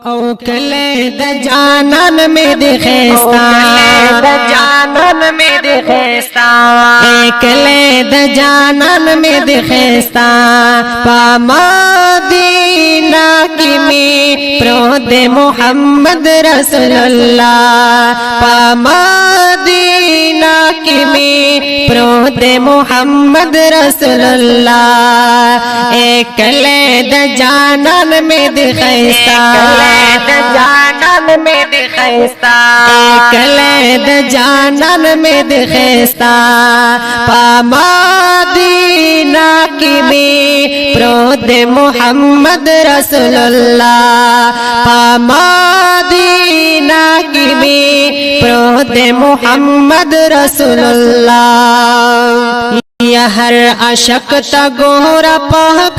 او کله د جانان می د خستا د جانان می د خستا کله د جانان می د خستا په مدینه کې می پروت محمد رسول الله په مدینه کې می پروت محمد رسول الله کله د جانان می د خستا د جانان میں د خستا کله د جانان میں د خستا پا مدینہ کی می پروت محمد رسول اللہ پا مدینہ کی می پروت محمد رسول اللہ یا ہر عاشق تا گورا پاک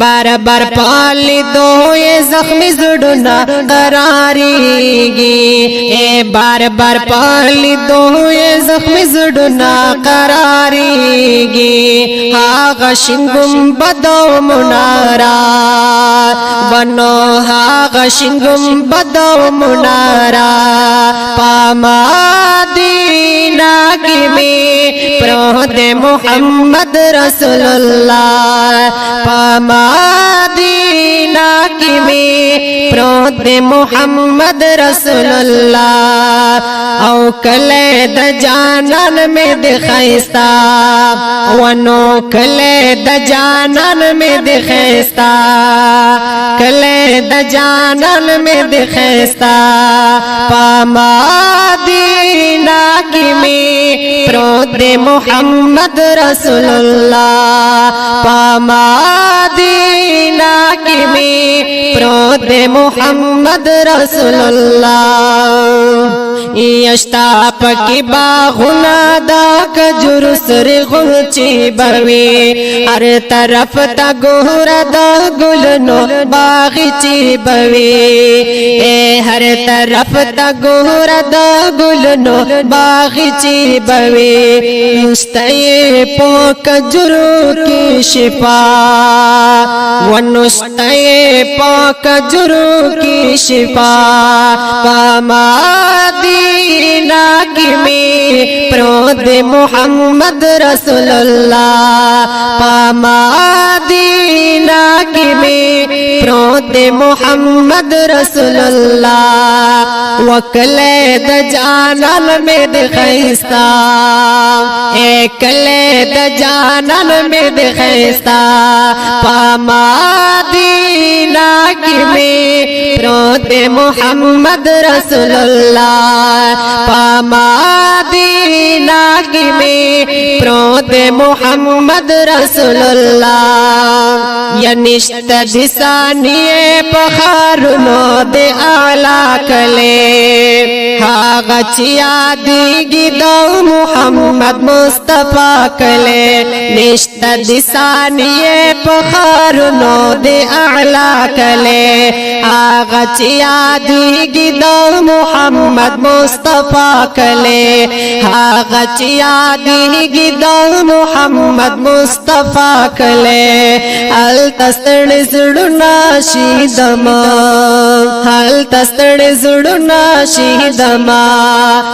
بار بار پالی دو یہ زخمی زڑنا قراریگی اے بار بار پالی دو یہ زخمی زڑنا قراریگی آغا شنگم بدو منارا ونو آغا شنگم بدو منارا پامادی کی میں پروت محمد رسول اللہ پامدینہ کی میں پروت محمد رسول اللہ او کلے د جانان میں د خستا ونو کلے د جانان میں د خستا کلے د جانان میں د خستا پامدینہ کی میں پروت محمد رسول اللہ پامدینہ کی میں پروت محمد رسول اللہ یشتاپ کی باغنا دا کجور سر غنچی بوی ہر طرف تا گورا دا گلنو باغچی بوی اے ہر طرف تا گورا دا گلنو باغچی بوی نستے پوک جرو کی شفا ونستے پوک جرو کی شفا پامدینہ کی میں پروت محمد رسول اللہ پامدینہ کی میں پروت محمد رسول اللہ وکلے د جانان میں د خستا کلے د جانان میں د خستا پامدینہ کی میں پروت محمد رسول اللہ پامدینہ کی میں پروت محمد رسول اللہ یا نشت دسانی پخارنو دے اعلی کلے ہاغا چیا دیگی دو محمد مصطفیٰ کلے نشت دسانی پخارنو دے اعلی کلے آغا چیا دیگی دو محمد مصطفیٰ کلے آغا چیا دیگی دو محمد مصطفیٰ کلے حل تستر زڑنا شیدما حل تستر زڑنا شیدما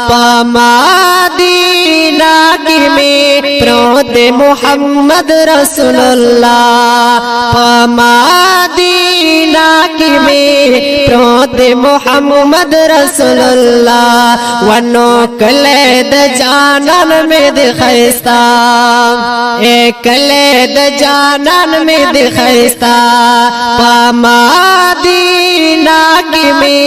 پامدینہ کی میں پروت محمد رسول اللہ پامدینہ کی میں پروت محمد رسول اللہ ونو کلے د جانان میں د خستا کلے د جانان میں د خستا پامدینہ کی میں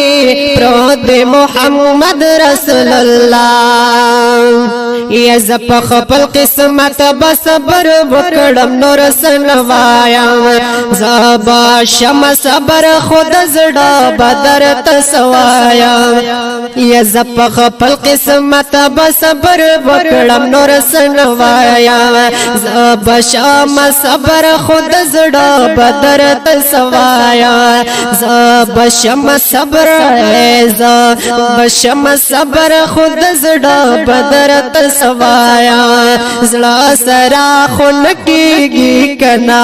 پروت محمد رسول اللہ یا زپ خپل قسمت بصبر وکړم نور سنوایا زبا شم صبر خود زړه بدر تسوایا یا زپ خپل قسمت بصبر وکړم نور سنوایا زبا شم صبر خود زړه بدر تسوایا زبا شم صبر زبا شم صبر خود زړه بدر تسوایا زړه سرا خون کیږي کنا